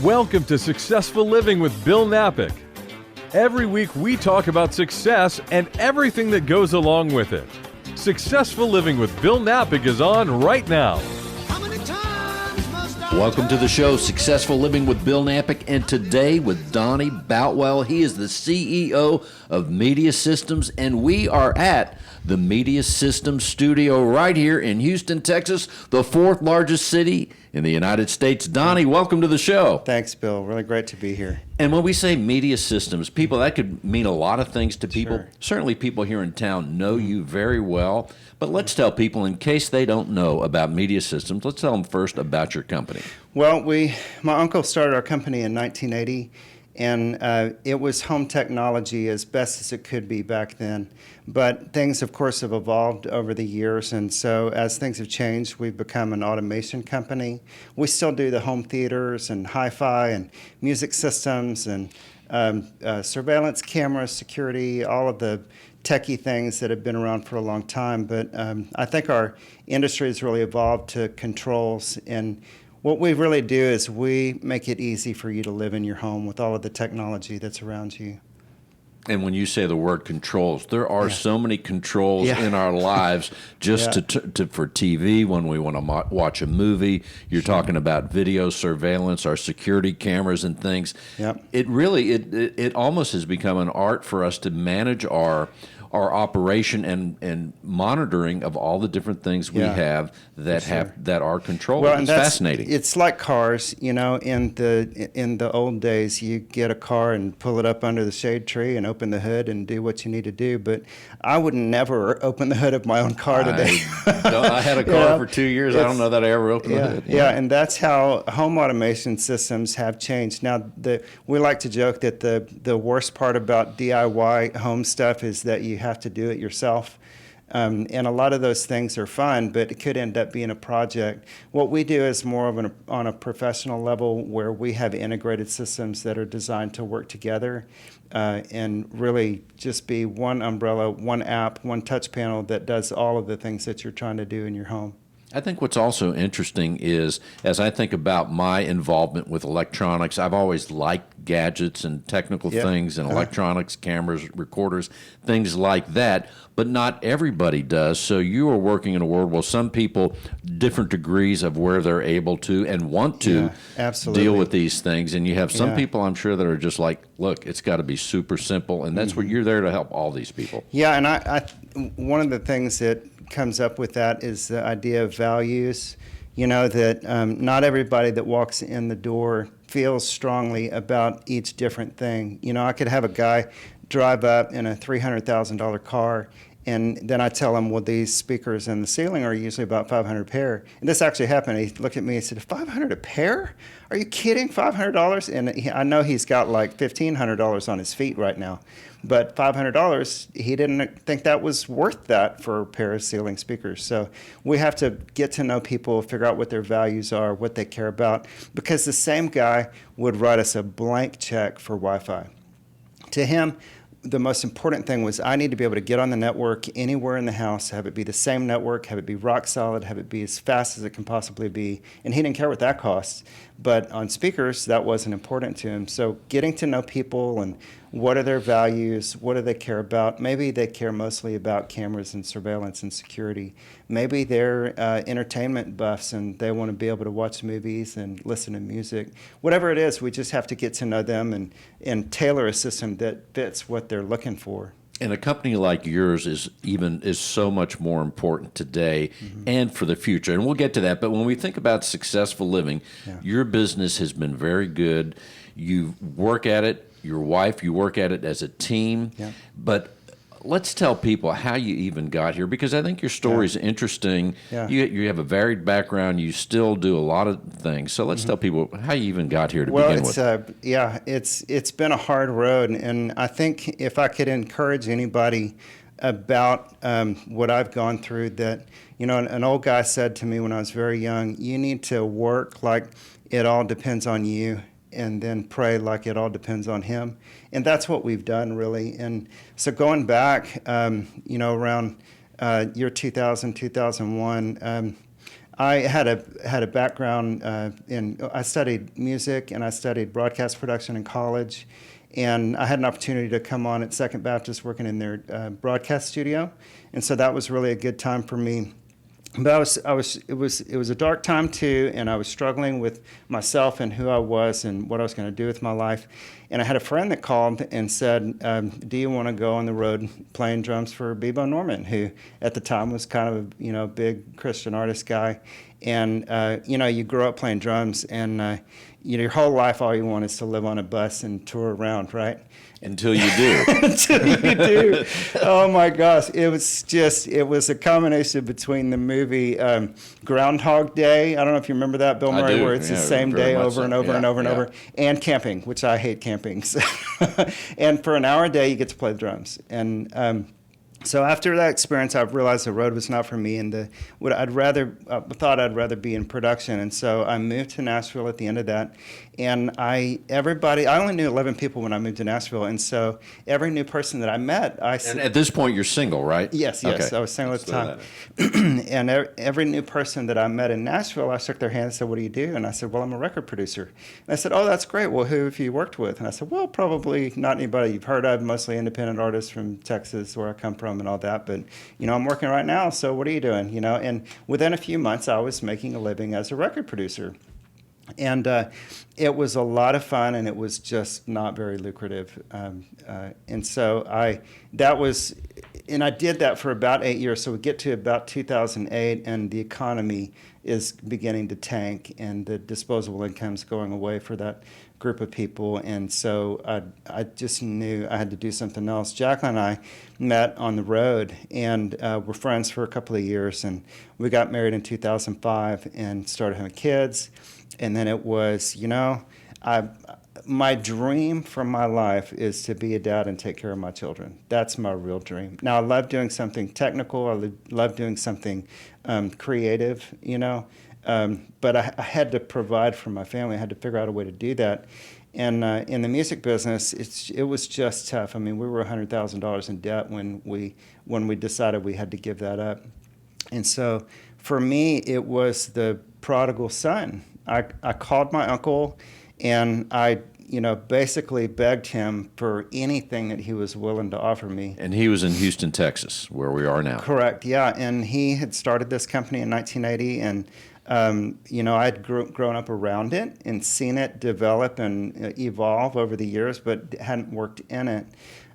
Welcome to Successful Living with Bill Napick. Every week we talk about success and everything that goes along with it. Successful Living with Bill Napick is on right now. Welcome to the show, Successful Living with Bill Napick, and today with Donnie Boutwell. He is the CEO of Media Systems, and we are at the Media Systems studio right here in Houston, Texas, the fourth largest city in the United States. Donnie, welcome to the show. Thanks, Bill. Really great to be here. And when we say Media Systems, people, that could mean a lot of things to people. Sure. Certainly people here in town know you very well, but let's tell people, in case they don't know about Media Systems, let's tell them first about your company. Well, my uncle started our company in 1980, and it was home technology as best as it could be back then. But things, of course, have evolved over the years, and so as things have changed, we've become an automation company. We still do the home theaters and hi-fi and music systems and surveillance cameras, security, all of the techie things that have been around for a long time. But I think our industry has really evolved to controls, and what we really do is we make it easy for you to live in your home with all of the technology that's around you. And when you say the word controls, there are so many controls in our lives just for TV, when we want to watch a movie. You're talking about video surveillance, our security cameras and things. Yep. It really, it almost has become an art for us to manage our operation and monitoring of all the different things we have that are controlled. Well, it's fascinating. It's like cars, you know. In the old days, you get a car and pull it up under the shade tree and open the hood and do what you need to do. But I would never open the hood of my own car today. I had a car for 2 years. I don't know that I ever opened the hood. Yeah, and that's how home automation systems have changed. Now, we like to joke that the worst part about DIY home stuff is that you have to do it yourself. And a lot of those things are fun, but it could end up being a project. What we do is more of on a professional level, where we have integrated systems that are designed to work together and really just be one umbrella, one app, one touch panel that does all of the things that you're trying to do in your home. I think what's also interesting is, as I think about my involvement with electronics, I've always liked gadgets and technical things and electronics, cameras, recorders, things like that, but not everybody does. So you are working in a world where some people, different degrees of where they're able to and want to deal with these things. And you have some people, I'm sure, that are just like, look, it's got to be super simple. And that's where you're there to help all these people. Yeah, and I one of the things that comes up with that is the idea of values. You know, that not everybody that walks in the door feels strongly about each different thing. You know, I could have a guy drive up in a $300,000 car, and then I tell him, well, these speakers in the ceiling are usually about $500 a pair. And this actually happened. He looked at me and said, $500 a pair? Are you kidding? $500? And I know he's got like $1,500 on his feet right now. But $500, he didn't think that was worth that for a pair of ceiling speakers. So we have to get to know people, figure out what their values are, what they care about, because the same guy would write us a blank check for Wi-Fi. To him, the most important thing was, I need to be able to get on the network anywhere in the house, have it be the same network, have it be rock solid, have it be as fast as it can possibly be. And he didn't care what that costs. But on speakers, that wasn't important to him. So getting to know people and what are their values, what do they care about? Maybe they care mostly about cameras and surveillance and security. Maybe they're entertainment buffs and they want to be able to watch movies and listen to music. Whatever it is, we just have to get to know them and tailor a system that fits what they're looking for. And a company like yours is so much more important today and for the future. And we'll get to that. But when we think about successful living, your business has been very good. You work at it, your wife, you work at it as a team. But let's tell people how you even got here, because I think your story is interesting. You have a varied background. You still do a lot of things. So let's tell people how you even got here to begin with. It's been a hard road, and I think if I could encourage anybody about what I've gone through, that, you know, an old guy said to me when I was very young, you need to work like it all depends on you, and then pray like it all depends on him. And that's what we've done, really. And so going back, around year 2000, 2001, I had a background I studied music and I studied broadcast production in college, and I had an opportunity to come on at Second Baptist working in their broadcast studio, and so that was really a good time for me. But it was a dark time too, and I was struggling with myself and who I was and what I was going to do with my life. And I had a friend that called and said, "Do you want to go on the road playing drums for Bebo Norman, who at the time was kind of a big Christian artist guy?" And you grow up playing drums, and your whole life all you want is to live on a bus and tour around, right? Until you do. Until you do. Oh my gosh. It was a combination between the movie Groundhog Day. I don't know if you remember that, Bill Murray, where it's the same day over and over and over and over. And camping, which I hate camping. So and for an hour a day, you get to play the drums. And so after that experience, I realized the road was not for me, and I thought I'd rather be in production. And so I moved to Nashville at the end of that. And I only knew 11 people when I moved to Nashville, and so every new person that I met, And at this point, you're single, right? Yes, Okay. I was single at the time. And every new person that I met in Nashville, I shook their hand and said, "What do you do?" And I said, "Well, I'm a record producer." And I said, "Oh, that's great. Well, who have you worked with?" And I said, "Well, probably not anybody you've heard of, mostly independent artists from Texas, where I come from and all that. But, I'm working right now, so what are you doing?" And within a few months, I was making a living as a record producer. And it was a lot of fun, and it was just not very lucrative. And so I did that for about 8 years. So we get to about 2008, and the economy is beginning to tank, and the disposable income's going away for that group of people. And so I just knew I had to do something else. Jacqueline and I met on the road, and were friends for a couple of years. And we got married in 2005 and started having kids. And then it was, my dream for my life is to be a dad and take care of my children. That's my real dream. Now, I love doing something technical. I love doing something creative, but I had to provide for my family. I had to figure out a way to do that. And in the music business, it was just tough. I mean, we were $100,000 in debt when we decided we had to give that up. And so for me, it was the prodigal son. I called my uncle, and I basically begged him for anything that he was willing to offer me. And he was in Houston, Texas, where we are now. Correct, yeah. And he had started this company in 1980, and I'd grown up around it and seen it develop and evolve over the years, but hadn't worked in it.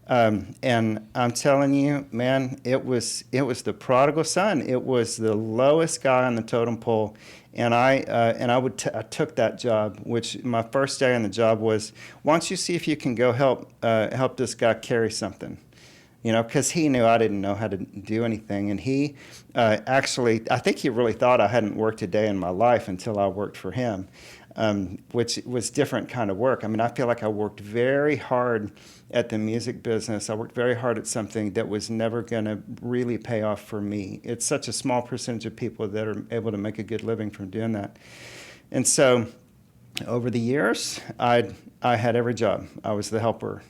And I'm telling you, man, it was the prodigal son. It was the lowest guy on the totem pole. And I took that job, which my first day on the job was, why don't you see if you can go help this guy carry something, because he knew I didn't know how to do anything. And he I think he really thought I hadn't worked a day in my life until I worked for him, which was different kind of work. I mean, I feel like I worked very hard at the music business. I worked very hard at something that was never going to really pay off for me. It's such a small percentage of people that are able to make a good living from doing that. And so over the years, I had every job. I was the helper,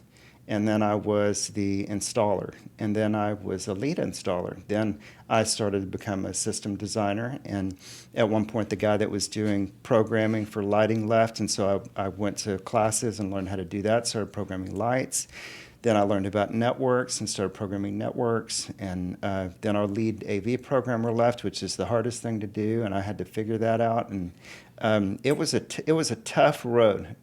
and then I was the installer, and then I was a lead installer. Then I started to become a system designer, and at one point the guy that was doing programming for lighting left, and so I went to classes and learned how to do that, started programming lights. Then I learned about networks and started programming networks, and then our lead AV programmer left, which is the hardest thing to do, and I had to figure that out. And it was a tough road,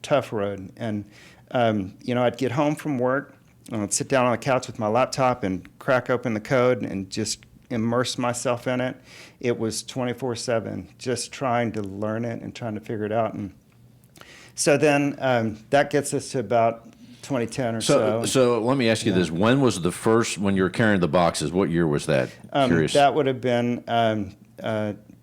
and I'd get home from work, and I'd sit down on the couch with my laptop and crack open the code and just immerse myself in it. It was 24/7, just trying to learn it and trying to figure it out. And so then that gets us to about 2010 or so. So let me ask you this. When was the first, when you were carrying the boxes, what year was that? Curious. That would have been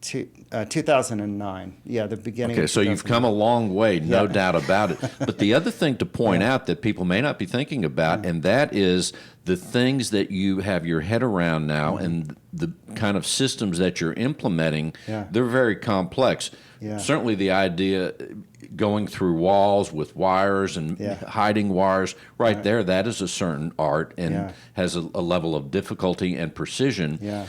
2009. Yeah, the beginning. Okay, so you've come a long way, no doubt about it. But the other thing to point out that people may not be thinking about, and that is the things that you have your head around now and the kind of systems that you're implementing, they're very complex. Yeah. Certainly the idea going through walls with wires and hiding wires, right there, that is a certain art and has a level of difficulty and precision. Yeah.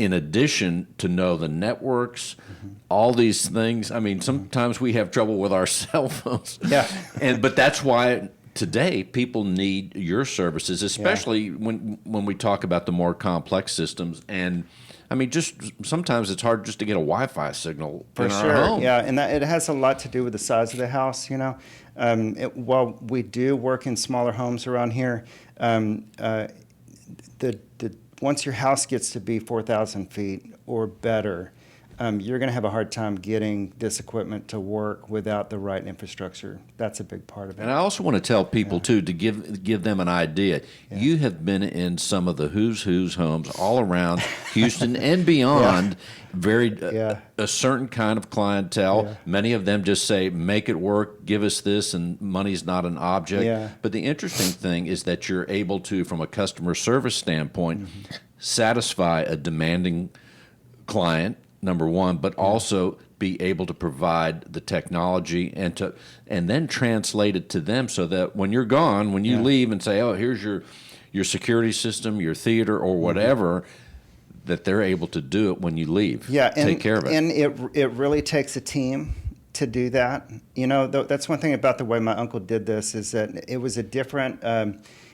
in addition to know the networks, all these things. I mean, sometimes we have trouble with our cell phones. Yeah. But that's why today people need your services, especially when we talk about the more complex systems. And I mean, just sometimes it's hard just to get a Wi-Fi signal For in sure, our home. yeah, and it has a lot to do with the size of the house. While we do work in smaller homes around here, once your house gets to be 4,000 feet or better, you're going to have a hard time getting this equipment to work without the right infrastructure. That's a big part of it. And I also want to tell people too, to give them an idea. You have been in some of the who's homes all around Houston and beyond. A certain kind of clientele. Yeah. Many of them just say, "Make it work. Give us this," and money's not an object. Yeah. But the interesting thing is that you're able to, from a customer service standpoint, satisfy a demanding client, number one, but also be able to provide the technology and then translate it to them, so that when you're gone, when you leave and say, "Oh, here's your security system, your theater, or whatever," that they're able to do it when you leave. Take care of it. And it really takes a team to do that. That's one thing about the way my uncle did this, is that it was a different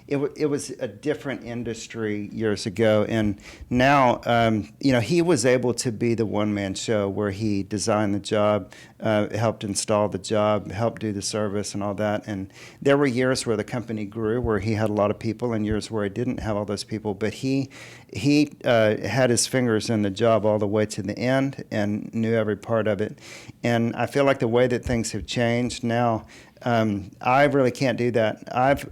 it was a different industry years ago, and now he was able to be the one-man show where he designed the job, helped install the job, helped do the service and all that. And there were years where the company grew, where he had a lot of people, and years where he didn't have all those people. But he had his fingers in the job all the way to the end and knew every part of it. And I feel like the way that things have changed now, I really can't do that.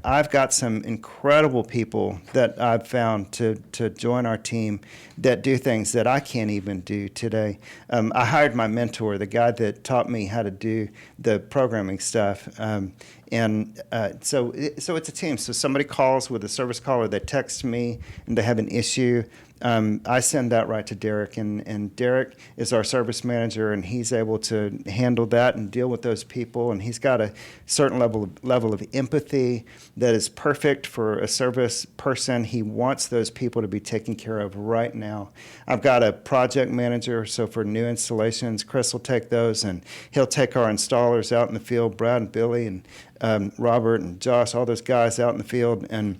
I've got some incredible people that I've found to join our team that do things that I can't even do today. I hired my mentor, the guy that taught me how to do the programming stuff. So it's a team. So somebody calls with a service call, or they text me and they have an issue. I send that right to Derek, and Derek is our service manager, and he's able to handle that and deal with those people. And he's got a certain level of empathy that is perfect for a service person. He wants those people to be taken care of right now. I've got a project manager, so for new installations, Chris will take those, and he'll take our installers out in the field, Brad and Billy and Robert and Josh, all those guys out in the field, and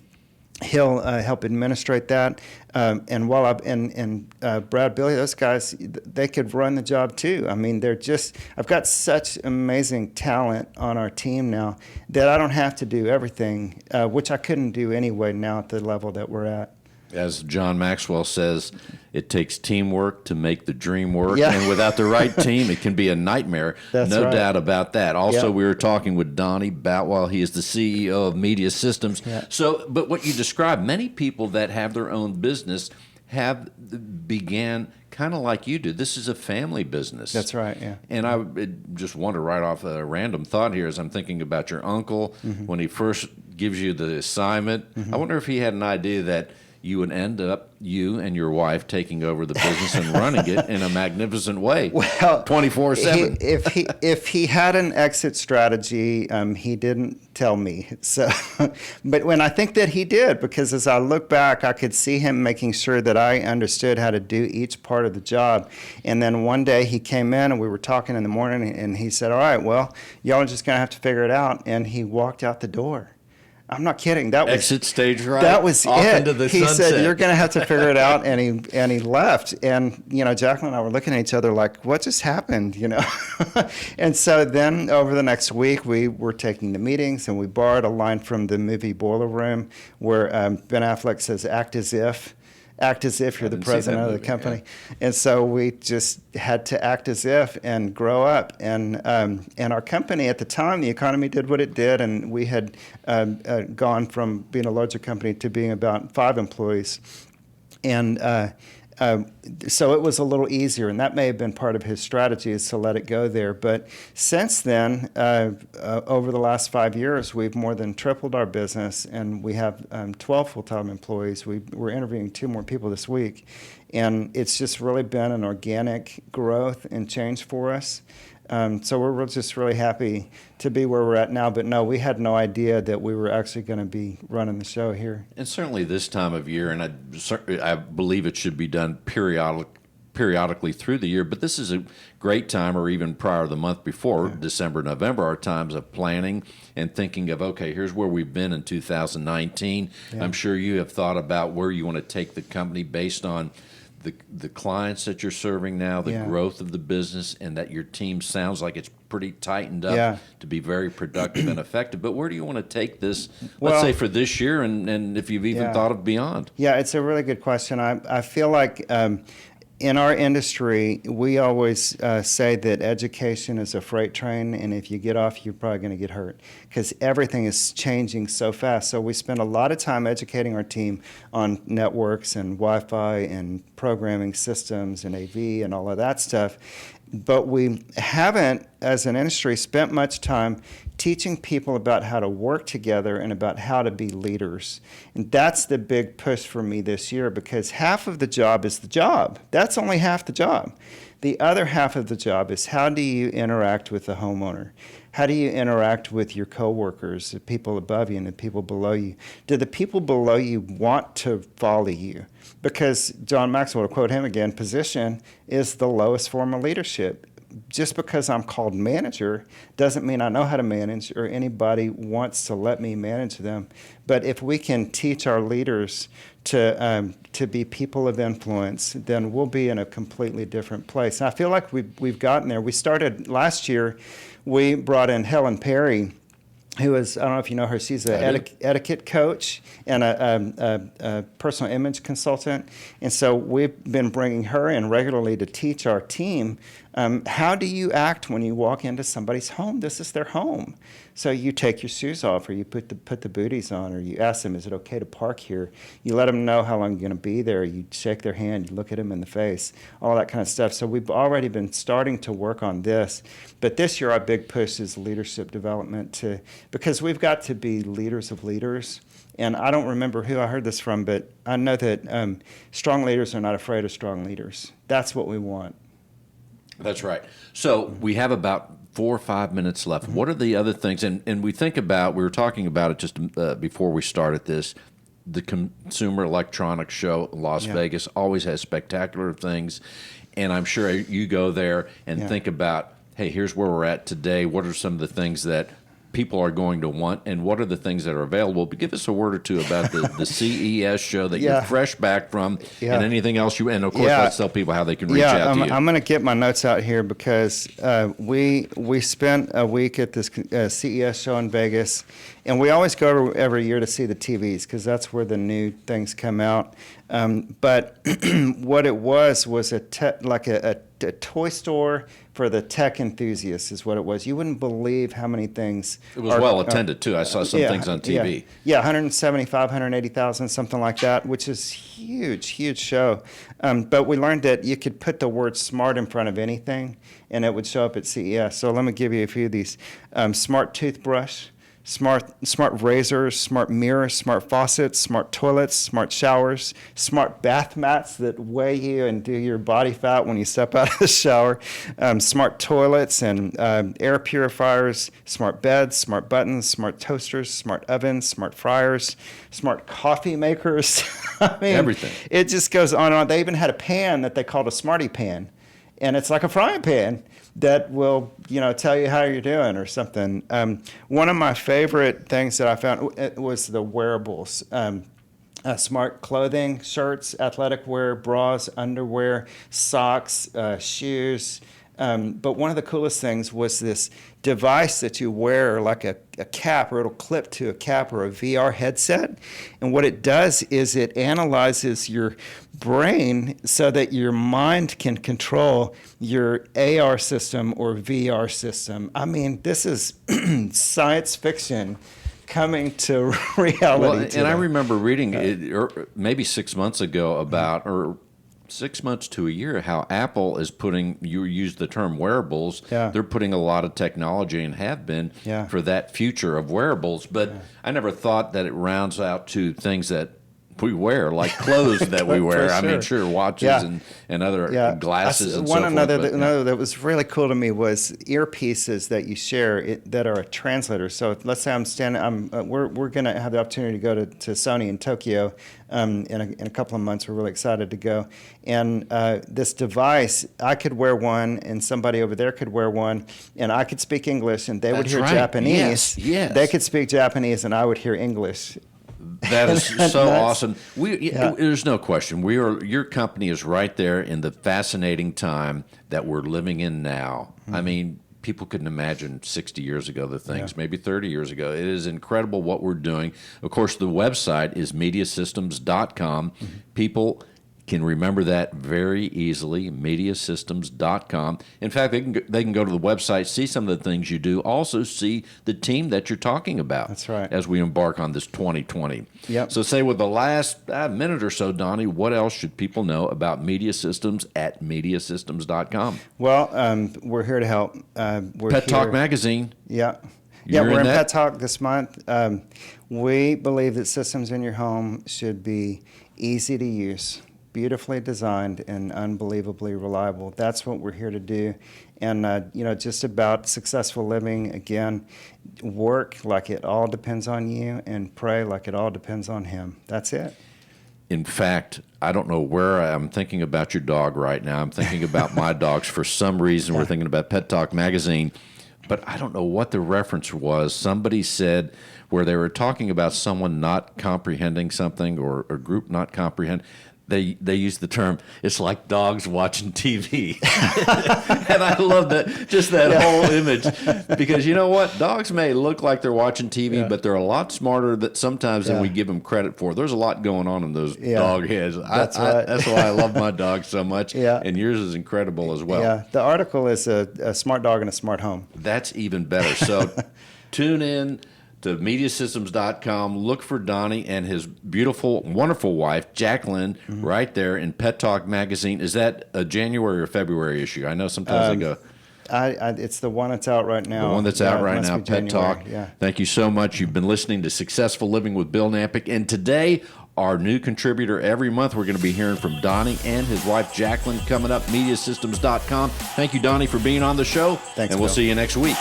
he'll help administrate that. And Brad, Billy, those guys, they could run the job too. I mean, I've got such amazing talent on our team now that I don't have to do everything, which I couldn't do anyway now at the level that we're at. As John Maxwell says, it takes teamwork to make the dream work. Yeah. And without the right team, it can be a nightmare. That's no right. doubt about that. Also, Yeah. we were talking with Donnie Boutwell. He is the CEO of Media Systems. Yeah. But what you described, many people that have their own business began kind of like you do. This is a family business. That's right, yeah. And I just wonder, right off a random thought here, as I'm thinking about your uncle, when he first gives you the assignment, I wonder if he had an idea that you would end up, you and your wife, taking over the business and running it in a magnificent way, Well, 24/7. If he had an exit strategy, he didn't tell me. So, but when I think that he did, because as I look back, I could see him making sure that I understood how to do each part of the job. And then one day he came in and we were talking in the morning, and he said, "All right, well, y'all are just going to have to figure it out." And he walked out the door. I'm not kidding. That was Exit stage right. That was off it. Into the he sunset. said, "You're going to have to figure it out," and he left. And Jacqueline and I were looking at each other like, "What just happened?" And so then over the next week, we were taking the meetings, and we borrowed a line from the movie Boiler Room, where Ben Affleck says, "Act as if." Act as if you're the didn't see that president of the movie, company. And so we just had to act as if and grow up. And our company at the time, the economy did what it did, and we had gone from being a larger company to being about 5 employees. And so it was a little easier, and that may have been part of his strategy, is to let it go there. But since then, over the last 5 years, we've more than tripled our business, and we have 12 full-time employees. We're interviewing 2 more people this week, and it's just really been an organic growth and change for us. So we're just really happy to be where we're at now. But no, we had no idea that we were actually going to be running the show here. And certainly this time of year, and I believe it should be done periodically through the year, but this is a great time, or even prior the month before, December, November, are times of planning and thinking of, okay, here's where we've been in 2019. I'm sure you have thought about where you want to take the company based on the clients that you're serving now, the growth of the business, and that your team sounds like it's pretty tightened up to be very productive and effective. But where do you want to take this, let's say, for this year, and if you've even thought of beyond? Yeah, it's a really good question. I feel like in our industry, we always say that education is a freight train, and if you get off, you're probably going to get hurt because everything is changing so fast. So we spend a lot of time educating our team on networks and Wi-Fi and programming systems and AV and all of that stuff. But we haven't, as an industry, spent much time teaching people about how to work together and about how to be leaders. And that's the big push for me this year, because half of the job is the job. That's only half the job. The other half of the job is, how do you interact with the homeowner? How do you interact with your coworkers, the people above you and the people below you? Do the people below you want to follow you? Because John Maxwell, to quote him again, position is the lowest form of leadership. Just because I'm called manager doesn't mean I know how to manage or anybody wants to let me manage them. But if we can teach our leaders to be people of influence, then we'll be in a completely different place. And I feel like we've gotten there. We started last year. We brought in Helen Perry, who is, I don't know if you know her, she's an etiquette coach and a personal image consultant. And so we've been bringing her in regularly to teach our team, how do you act when you walk into somebody's home? This is their home. So you take your shoes off, or you put the booties on, or you ask them, is it okay to park here? You let them know how long you're going to be there. You shake their hand, you look at them in the face, all that kind of stuff. So we've already been starting to work on this. But this year our big push is leadership development, because we've got to be leaders of leaders. And I don't remember who I heard this from, but I know that strong leaders are not afraid of strong leaders. That's what we want. That's right. So we have about 4 or 5 minutes left. What are the other things? And we were talking about it just before we started this. The Consumer Electronics Show in Las Vegas always has spectacular things. And I'm sure you go there and think about, hey, here's where we're at today. What are some of the things that people are going to want, and what are the things that are available? But give us a word or two about the CES show that you're fresh back from, and anything else and of course let's tell people how they can reach out to you. I'm going to get my notes out here, because we spent a week at this CES show in Vegas, and we always go every year to see the TVs, because that's where the new things come out. But what it was a toy store for the tech enthusiasts is what it was. You wouldn't believe how many things. It was well attended too. I saw some things on TV. Yeah, 175, 180,000, something like that, which is huge, huge show. But we learned that you could put the word smart in front of anything, and it would show up at CES. So let me give you a few of these. Smart toothbrush, smart razors, smart mirrors, smart faucets, smart toilets, smart showers, smart bath mats that weigh you and do your body fat when you step out of the shower, smart toilets and air purifiers, smart beds, smart buttons, smart toasters, smart ovens, smart fryers, smart coffee makers. I mean, everything. It just goes on and on. They even had a pan that they called a Smarty Pan, and it's like a frying pan that will, tell you how you're doing or something. One of my favorite things that I found was the wearables. Smart clothing, shirts, athletic wear, bras, underwear, socks, shoes. But one of the coolest things was this device that you wear, like a cap, or it'll clip to a cap, or a VR headset. And what it does is it analyzes your brain so that your mind can control your AR system or VR system. I mean, this is science fiction coming to reality. And I remember reading it maybe 6 months ago about, or 6 months to a year, how Apple is putting, you use the term wearables, they're putting a lot of technology, and have been, for that future of wearables. But I never thought that it rounds out to things that we wear, like clothes that we wear. For I mean, sure. sure, watches Yeah. and other glasses and one so another forth. another that was really cool to me was earpieces that you share that are a translator. So let's say we're going to have the opportunity to go to Sony in Tokyo in a couple of months. We're really excited to go. And this device, I could wear one, and somebody over there could wear one, and I could speak English, and they would That's hear right. Japanese. Yes. They could speak Japanese, and I would hear English. That is so That's- awesome. There's no question. Your company is right there in the fascinating time that we're living in now. I mean, people couldn't imagine 60 years ago the things, maybe 30 years ago. It is incredible what we're doing. Of course, the website is mediasystems.com. People can remember that very easily, mediasystems.com. In fact, they can go to the website, see some of the things you do, also see the team that you're talking about. That's right. As we embark on this 2020. Yep. So say with the last minute or so, Donnie, what else should people know about Media Systems at mediasystems.com? Well, we're here to help. We're Pet Talk here- Magazine. Yeah. You're We're in in that? Pet Talk this month. We believe that systems in your home should be easy to use, beautifully designed, and unbelievably reliable. That's what we're here to do. And, just about successful living, again, work like it all depends on you, and pray like it all depends on Him. That's it. In fact, I don't know where I'm thinking about your dog right now. I'm thinking about my dogs. For some reason, we're thinking about Pet Talk Magazine. But I don't know what the reference was. Somebody said where they were talking about someone not comprehending something or a group not comprehend. They used the term, it's like dogs watching TV. And I love that, just that whole image. Because you know what? Dogs may look like they're watching TV, but they're a lot smarter sometimes than we give them credit for. There's a lot going on in those dog heads. That's right. That's why I love my dog so much. Yeah. And yours is incredible as well. Yeah. The article is a smart dog in a smart home. That's even better. So tune in to mediasystems.com. Look for Donnie and his beautiful, wonderful wife, Jacqueline, right there in Pet Talk Magazine. Is that a January or February issue? I know sometimes they go. It's the one that's out right now. The one that's out right now, Pet Talk. Yeah. Thank you so much. You've been listening to Successful Living with Bill Napick. And today, our new contributor every month, we're going to be hearing from Donnie and his wife, Jacqueline, coming up, mediasystems.com. Thank you, Donnie, for being on the show. Thanks, and we'll Bill. see you next week.